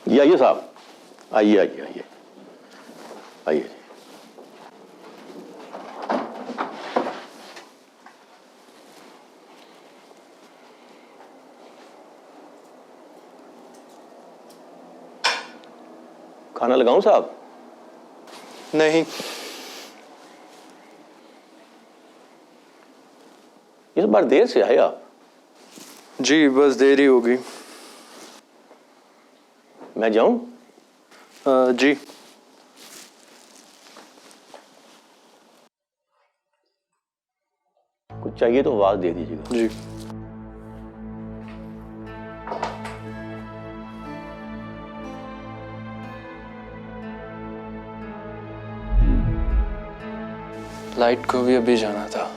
जी आइए साहब, आइए आइए आइए आइए। खाना लगाऊं साहब? नहीं। इस बार देर से आए आप। जी बस देरी होगी। मैं जाऊं? जी। कुछ चाहिए तो आवाज दे दीजिएगा। जी। लाइट को भी अभी जाना था।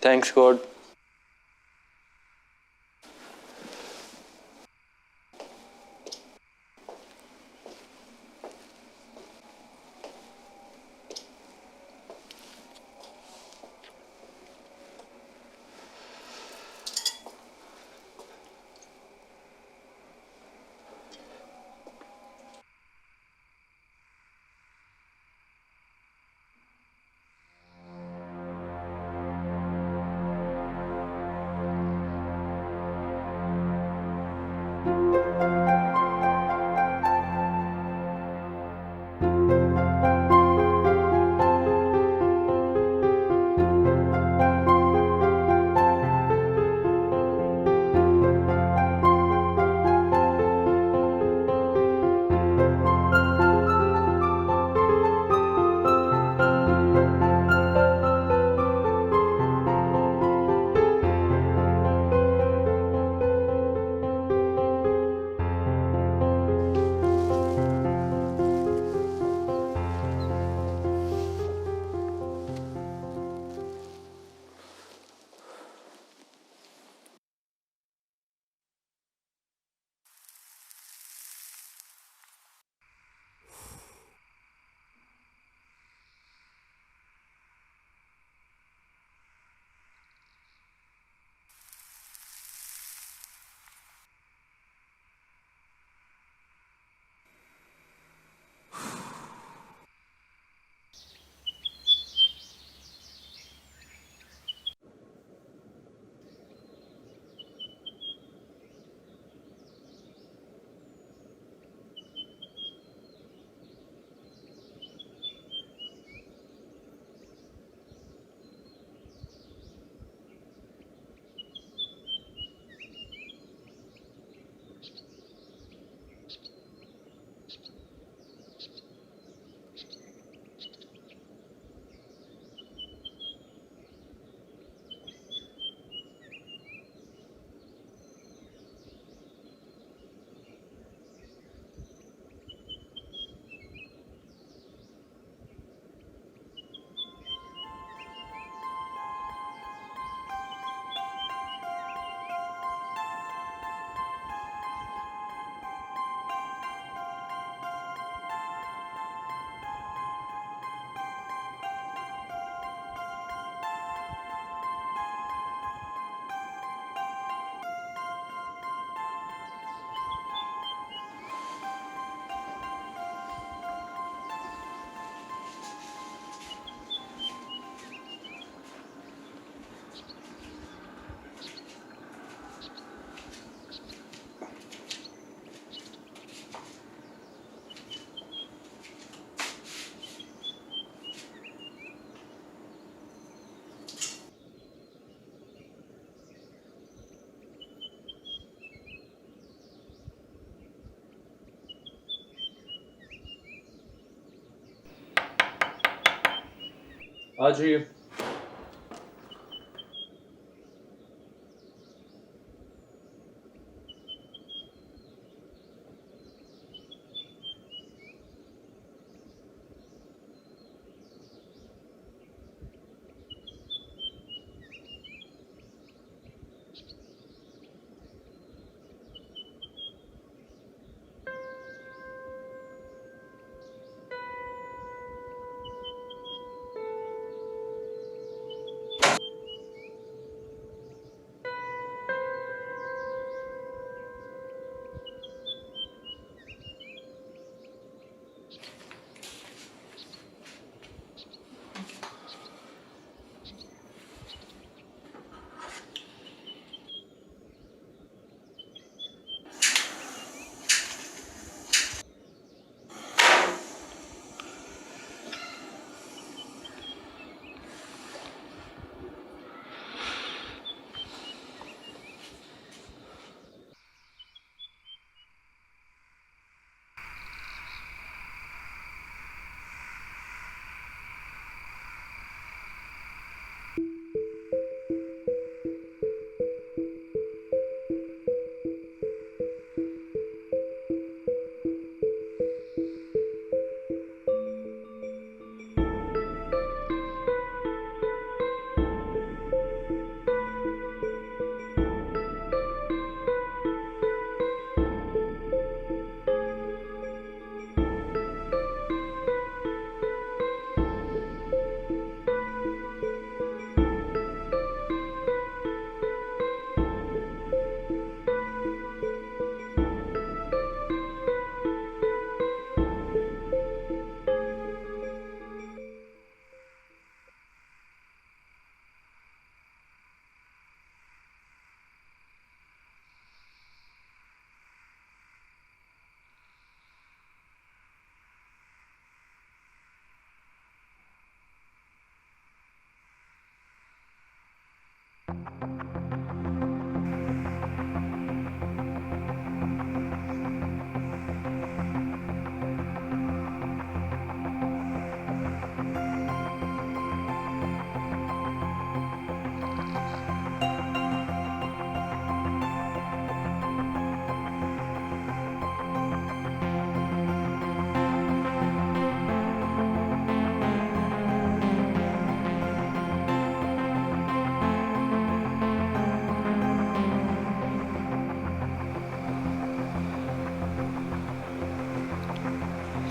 Thanks God. आ जाइए।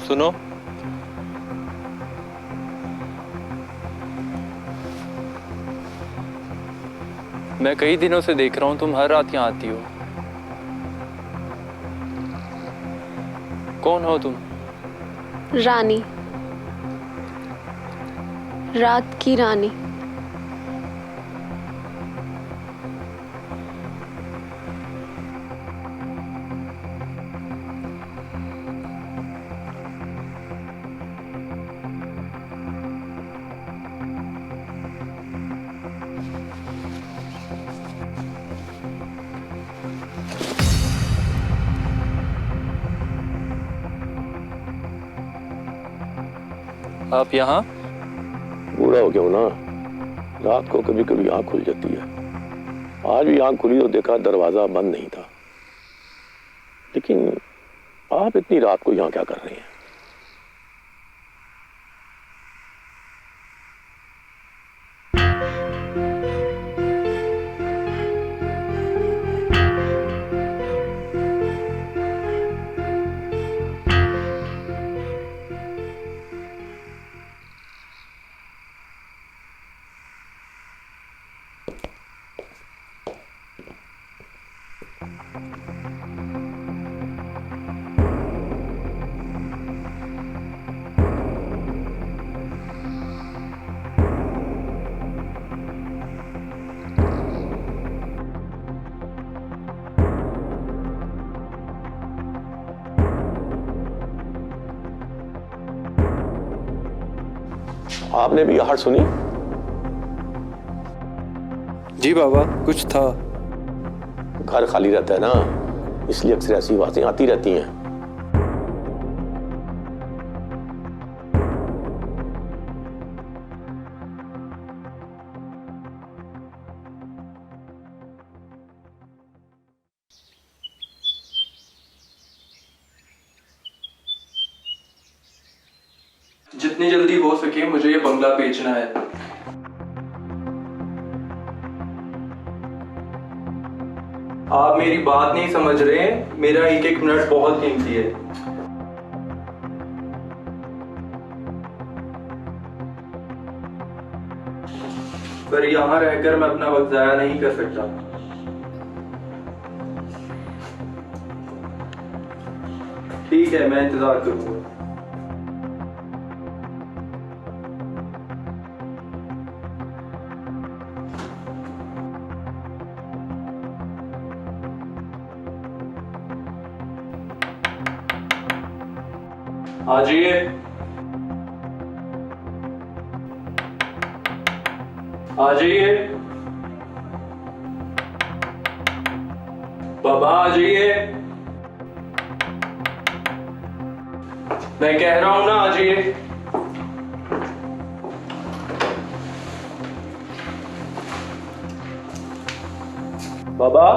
सुनो, मैं कई दिनों से देख रहा हूँ तुम हर रात यहाँ आती हो। कौन हो तुम? रानी, रात की रानी। आप यहाँ? बूढ़ा हो गया हूं ना, रात को कभी कभी आंख खुल जाती है। आज भी आंख खुली तो देखा दरवाजा बंद नहीं था। लेकिन आप इतनी रात को यहाँ क्या कर रहे हैं? आपने भी आहट सुनी? जी बाबा, कुछ था। घर खाली रहता है ना, इसलिए अक्सर ऐसी आवाजें आती रहती हैं। जितनी जल्दी हो सके मुझे ये बंगला बेचना है। आप मेरी बात नहीं समझ रहे हैं, मेरा एक एक मिनट बहुत कीमती है। पर यहाँ रहकर मैं अपना वक्त जाया नहीं कर सकता। ठीक है, मैं इंतजार करूंगा। आ जाइए। आ जाइए बाबा, आ जाइए। मैं कह रहा हूं ना, आ जाइए। बाबा,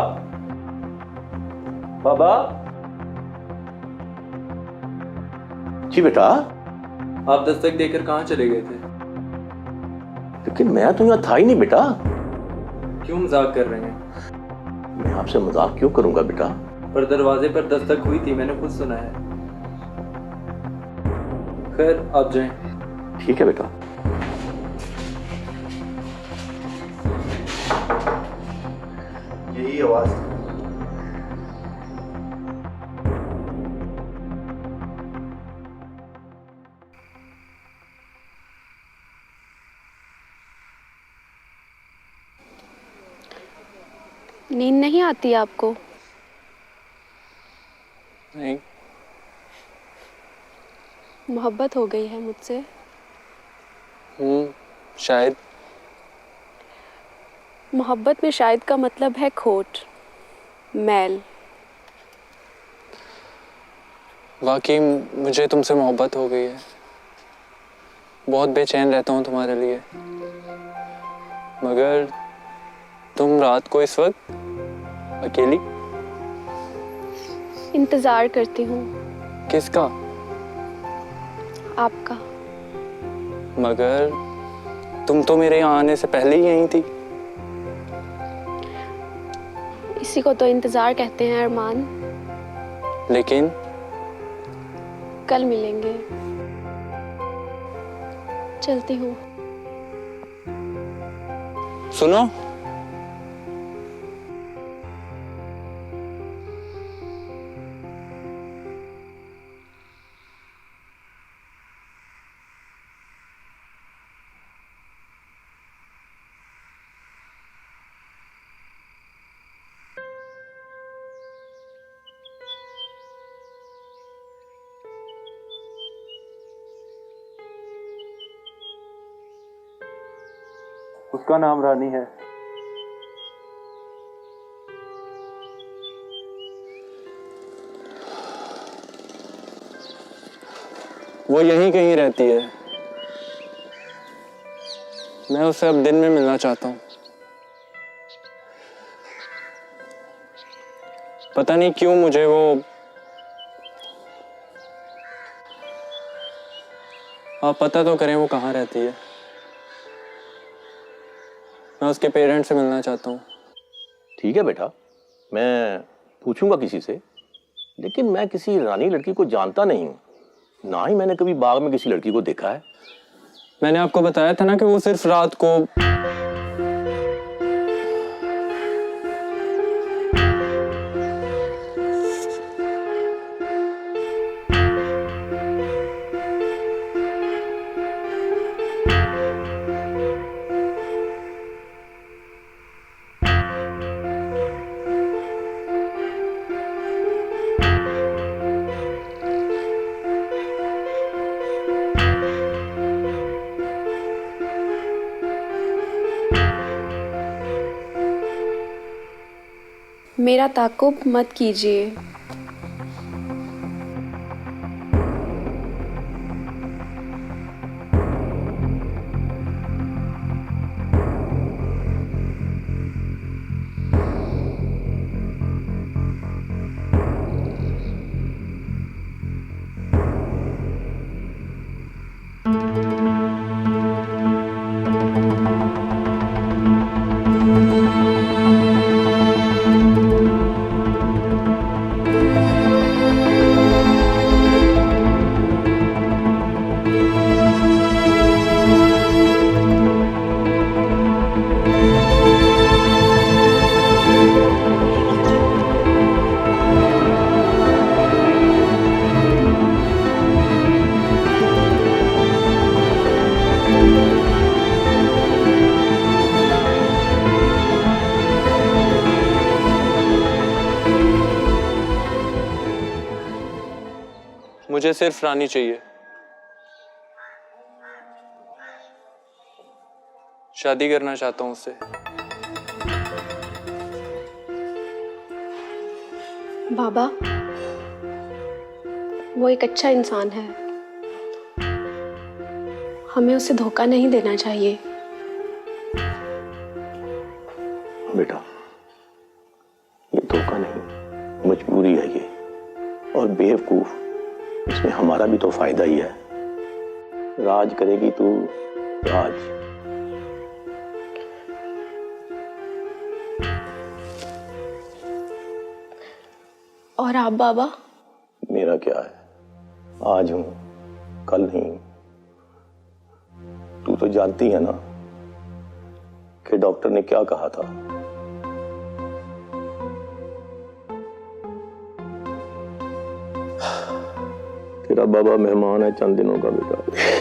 बाबा। जी बेटा। आप दस्तक देकर कहां चले गए थे? लेकिन मैं तो यहाँ था ही नहीं बेटा। क्यों मजाक कर रहे हैं? मैं आपसे मजाक क्यों करूंगा बेटा? पर दरवाजे पर दस्तक हुई थी, मैंने खुद सुना है। खैर, आप जाएं। ठीक है बेटा। यही आवाज। नींद नहीं आती आपको? नहीं। मोहब्बत हो गई है मुझसे? शायद। मोहब्बत में शायद का मतलब है खोट, मैल। वाकई मुझे तुमसे मोहब्बत हो गई है। बहुत बेचैन रहता हूँ तुम्हारे लिए। मगर तुम रात को इस वक्त अकेली? इंतजार करती हूँ। किसका? आपका। मगर तुम तो मेरे यहाँ आने से पहले ही यहीं थी। इसी को तो इंतजार कहते हैं अरमान। लेकिन कल मिलेंगे। चलती हूँ। सुनो, उसका नाम रानी है। वो यहीं कहीं रहती है। मैं उससे अब दिन में मिलना चाहता हूँ। पता नहीं क्यों मुझे वो, आप पता तो करें वो कहाँ रहती है। मैं उसके पेरेंट्स से मिलना चाहता हूँ। ठीक है बेटा, मैं पूछूंगा किसी से, लेकिन मैं किसी रानी लड़की को जानता नहीं हूँ, ना ही मैंने कभी बाग में किसी लड़की को देखा है। मैंने आपको बताया था ना कि वो सिर्फ रात को। मेरा ताक़ुब मत कीजिए। मुझे सिर्फ रानी चाहिए। शादी करना चाहता हूँ उससे। बाबा, वो एक अच्छा इंसान है। हमें उसे धोखा नहीं देना चाहिए। बेटा, ये धोखा नहीं, मजबूरी है ये। और बेवकूफ, इसमें हमारा भी तो फायदा ही है। राज करेगी तू, राज। और आप बाबा? मेरा क्या है, आज हूं, कल नहीं। तू तो जानती है ना कि डॉक्टर ने क्या कहा था। तेरा बाबा मेहमान है चंद दिनों का बेटा।